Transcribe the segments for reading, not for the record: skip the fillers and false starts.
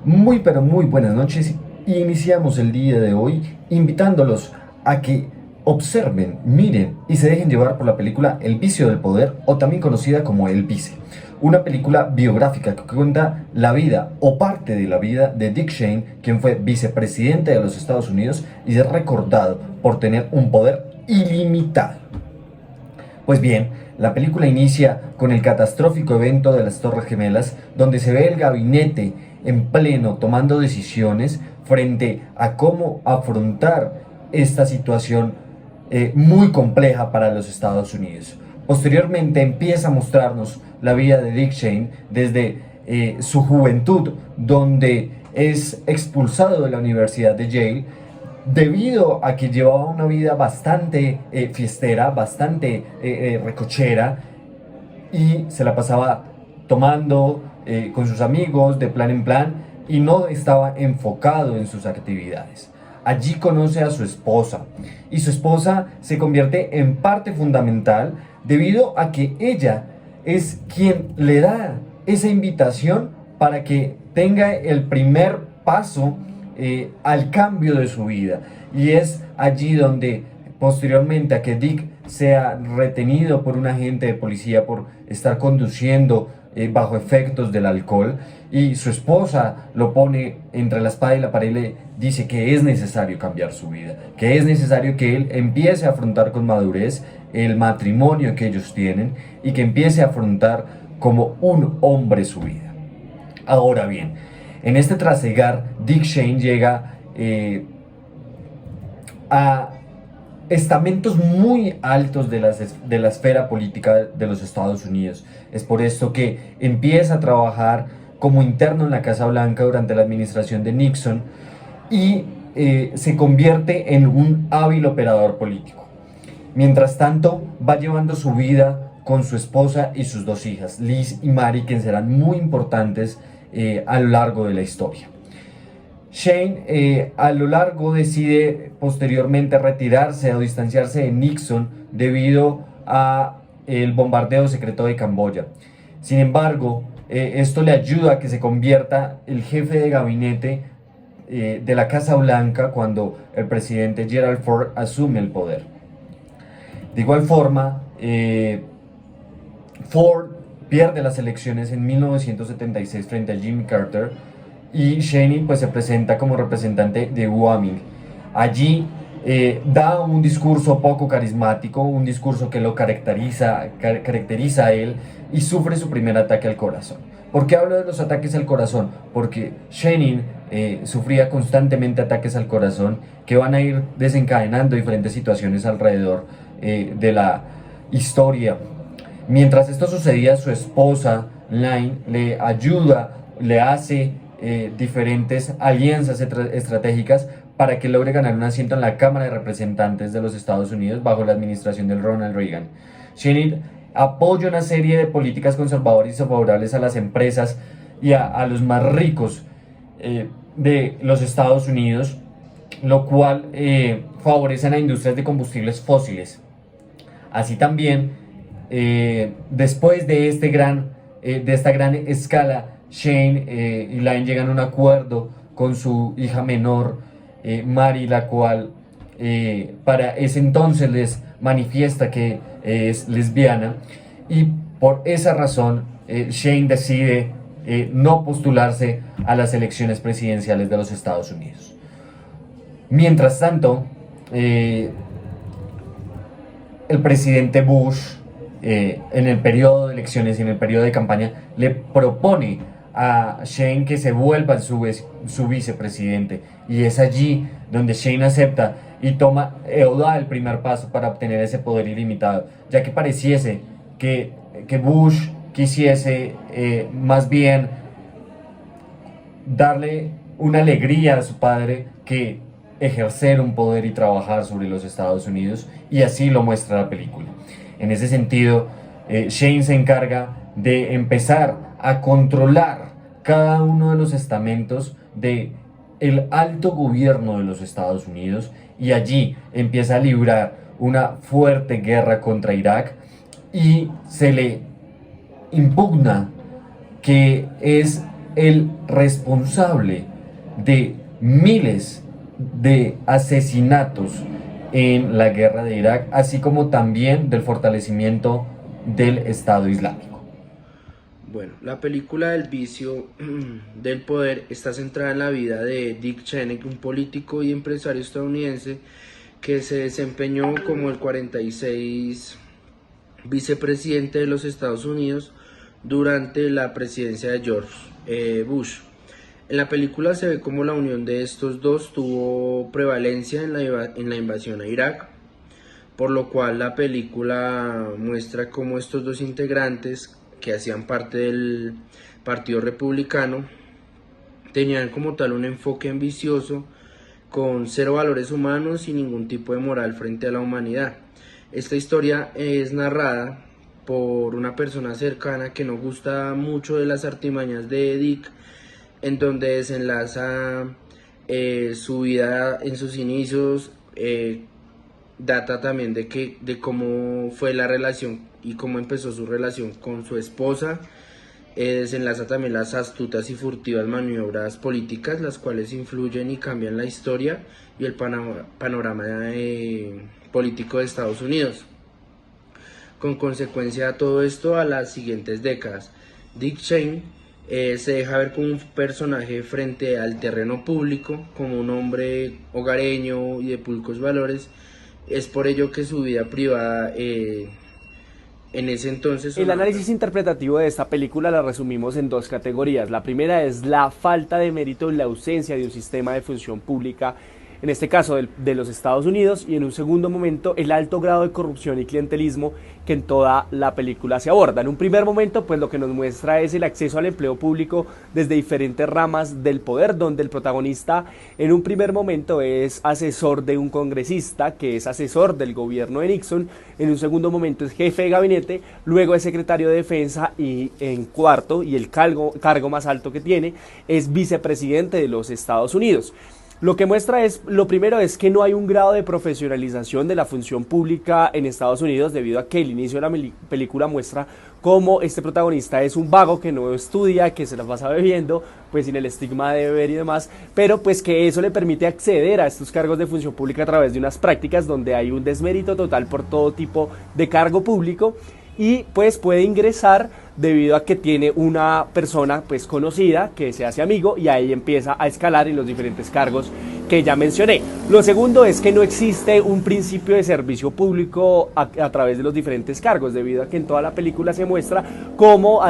Muy pero muy buenas noches. Iniciamos el día de hoy invitándolos a que observen, miren y se dejen llevar por la película El vicio del poder, o también conocida como El Vice. Una película biográfica que cuenta la vida o parte de la vida de Dick Cheney, quien fue vicepresidente de los Estados Unidos y es recordado por tener un poder ilimitado. Pues bien, la película inicia con el catastrófico evento de las Torres Gemelas, donde se ve el gabinete en pleno tomando decisiones frente a cómo afrontar esta situación muy compleja para los Estados Unidos. Posteriormente empieza a mostrarnos la vida de Dick Cheney desde su juventud, donde es expulsado de la Universidad de Yale debido a que llevaba una vida bastante fiestera, bastante recochera, y se la pasaba tomando con sus amigos de plan en plan y no estaba enfocado en sus actividades. Allí conoce a su esposa y su esposa se convierte en parte fundamental debido a que ella es quien le da esa invitación para que tenga el primer paso al cambio de su vida. Y es allí donde posteriormente a que Dick sea retenido por un agente de policía por estar conduciendo bajo efectos del alcohol, y su esposa lo pone entre la espada y la pared y le dice que es necesario cambiar su vida, que es necesario que él empiece a afrontar con madurez el matrimonio que ellos tienen y que empiece a afrontar como un hombre su vida. Ahora bien, en este trasegar, Dick Cheney llega a estamentos muy altos de la esfera política de los Estados Unidos. Es por esto que empieza a trabajar como interno en la Casa Blanca durante la administración de Nixon y se convierte en un hábil operador político. Mientras tanto, va llevando su vida con su esposa y sus dos hijas, Liz y Mary, que serán muy importantes a lo largo de la historia. Shane a lo largo decide posteriormente retirarse o distanciarse de Nixon debido a el bombardeo secreto de Camboya. Sin embargo, esto le ayuda a que se convierta el jefe de gabinete de la Casa Blanca cuando el presidente Gerald Ford asume el poder. De igual forma, Ford pierde las elecciones en 1976 frente a Jimmy Carter y Cheney pues se presenta como representante de Wyoming. Allí da un discurso poco carismático, un discurso que lo caracteriza a él, y sufre su primer ataque al corazón. ¿Por qué hablo de los ataques al corazón? Porque Cheney sufría constantemente ataques al corazón que van a ir desencadenando diferentes situaciones alrededor de la historia. Mientras esto sucedía, su esposa, Line, le ayuda, le hace diferentes alianzas estratégicas para que logre ganar un asiento en la Cámara de Representantes de los Estados Unidos bajo la administración de Ronald Reagan. Cheney apoya una serie de políticas conservadoras y favorables a las empresas y a los más ricos de los Estados Unidos, lo cual favorece a las industrias de combustibles fósiles. Así también, después de esta gran escala, Shane y Line llegan a un acuerdo con su hija menor, Mary, la cual para ese entonces les manifiesta que es lesbiana, y por esa razón Shane decide no postularse a las elecciones presidenciales de los Estados Unidos. Mientras tanto, el presidente Bush, en el periodo de elecciones y en el periodo de campaña, le propone a Shane que se vuelva su vicepresidente, y es allí donde Shane acepta y toma o da el primer paso para obtener ese poder ilimitado, ya que pareciese que Bush quisiese más bien darle una alegría a su padre que ejercer un poder y trabajar sobre los Estados Unidos, y así lo muestra la película. En ese sentido, Shane se encarga de empezar a controlar cada uno de los estamentos de el alto gobierno de los Estados Unidos, y allí empieza a librar una fuerte guerra contra Irak, y se le impugna que es el responsable de miles de asesinatos en la guerra de Irak, así como también del fortalecimiento del Estado Islámico. Bueno, la película El vicio del poder está centrada en la vida de Dick Cheney, un político y empresario estadounidense que se desempeñó como el 46 vicepresidente de los Estados Unidos durante la presidencia de George Bush. En la película se ve cómo la unión de estos dos tuvo prevalencia en la invasión a Irak, por lo cual la película muestra cómo estos dos integrantes que hacían parte del Partido Republicano tenían como tal un enfoque ambicioso con cero valores humanos y ningún tipo de moral frente a la humanidad. Esta historia es narrada por una persona cercana que no gusta mucho de las artimañas de Dick, en donde desenlaza su vida en sus inicios, data también de cómo fue la relación y cómo empezó su relación con su esposa, desenlaza también las astutas y furtivas maniobras políticas, las cuales influyen y cambian la historia y el panorama político de Estados Unidos. Con consecuencia de todo esto, a las siguientes décadas, Dick Cheney se deja ver como un personaje frente al terreno público, como un hombre hogareño y de pulcros valores. Es por ello que su vida privada en ese entonces... El análisis interpretativo de esta película la resumimos en dos categorías. La primera es la falta de mérito y la ausencia de un sistema de función pública, en este caso de los Estados Unidos, y en un segundo momento el alto grado de corrupción y clientelismo que en toda la película se aborda. En un primer momento, pues lo que nos muestra es el acceso al empleo público desde diferentes ramas del poder, donde el protagonista en un primer momento es asesor de un congresista, que es asesor del gobierno de Nixon, en un segundo momento es jefe de gabinete, luego es secretario de defensa y en cuarto, y el cargo más alto que tiene, es vicepresidente de los Estados Unidos. Lo que muestra es, lo primero es que no hay un grado de profesionalización de la función pública en Estados Unidos, debido a que el inicio de la película muestra cómo este protagonista es un vago que no estudia, que se la pasa bebiendo, pues sin el estigma de beber y demás, pero pues que eso le permite acceder a estos cargos de función pública a través de unas prácticas donde hay un desmérito total por todo tipo de cargo público, y pues puede ingresar debido a que tiene una persona pues conocida que se hace amigo, y ahí empieza a escalar en los diferentes cargos que ya mencioné. Lo segundo es que no existe un principio de servicio público a través de los diferentes cargos, debido a que en toda la película se muestra cómo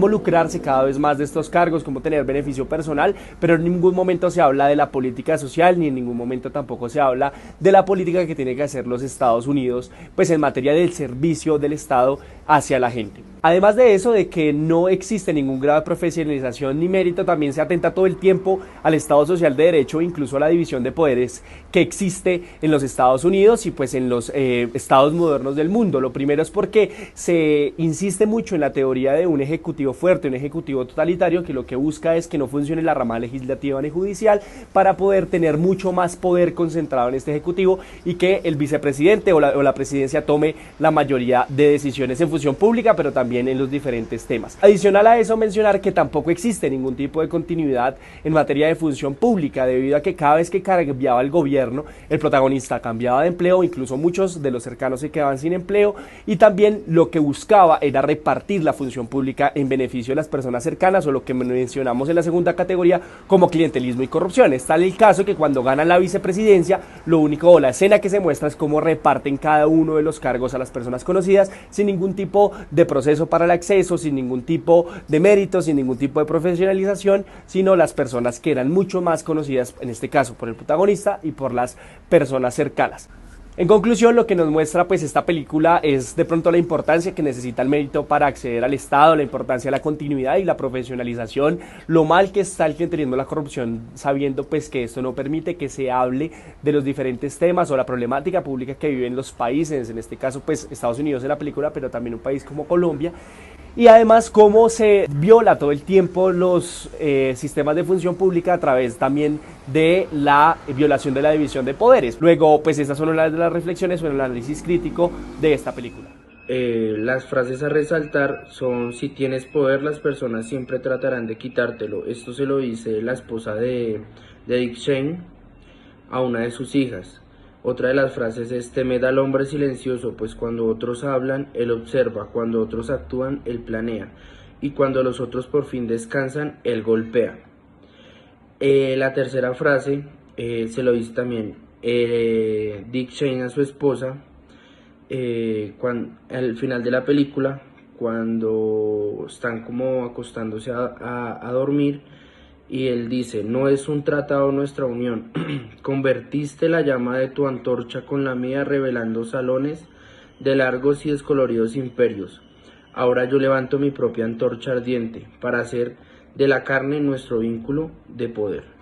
lucrarse cada vez más de estos cargos, cómo tener beneficio personal, pero en ningún momento se habla de la política social, ni en ningún momento tampoco se habla de la política que tiene que hacer los Estados Unidos, pues en materia del servicio del Estado hacia la gente. Además de eso, de que no existe ningún grado de profesionalización ni mérito, también se atenta todo el tiempo al Estado Social de Derecho, incluso a la división de poderes que existe en los Estados Unidos y pues en los estados modernos del mundo. Lo primero es porque se insiste mucho en la teoría de un ejecutivo fuerte, un ejecutivo totalitario, que lo que busca es que no funcione la rama legislativa ni judicial, para poder tener mucho más poder concentrado en este ejecutivo y que el vicepresidente o la presidencia tome la mayoría de decisiones en función pública, pero también en los diferentes temas. Adicional a eso, mencionar que tampoco existe ningún tipo de continuidad en materia de función pública, debido a que cada vez que cambiaba el gobierno, el protagonista cambiaba de empleo, incluso muchos de los cercanos se quedaban sin empleo, y también lo que buscaba era repartir la función pública en beneficio de las personas cercanas, o lo que mencionamos en la segunda categoría como clientelismo y corrupción. Es tal el caso que cuando ganan la vicepresidencia, lo único, o la escena que se muestra, es cómo reparten cada uno de los cargos a las personas conocidas, sin ningún tipo de proceso para el acceso, sin ningún tipo de mérito, sin ningún tipo de profesionalización, sino las personas que eran mucho más conocidas, en este caso por el protagonista y por las personas cercanas. En conclusión, lo que nos muestra pues esta película es de pronto la importancia que necesita el mérito para acceder al Estado, la importancia de la continuidad y la profesionalización, lo mal que está el clientelismo, la corrupción, sabiendo pues que esto no permite que se hable de los diferentes temas o la problemática pública que viven los países, en este caso pues Estados Unidos en la película, pero también un país como Colombia, y además cómo se viola todo el tiempo los sistemas de función pública a través también de la violación de la división de poderes. Luego, pues estas son las reflexiones o el análisis crítico de esta película. Las frases a resaltar son: si tienes poder, las personas siempre tratarán de quitártelo. Esto se lo dice la esposa de Dick Cheney a una de sus hijas. Otra de las frases es: temed al hombre silencioso, pues cuando otros hablan, él observa, cuando otros actúan, él planea, y cuando los otros por fin descansan, él golpea. La tercera frase se lo dice también Dick Cheney a su esposa al final de la película, cuando están como acostándose a dormir, y él dice: no es un tratado nuestra unión, convertiste la llama de tu antorcha con la mía, revelando salones de largos y descoloridos imperios. Ahora yo levanto mi propia antorcha ardiente para hacer de la carne nuestro vínculo de poder.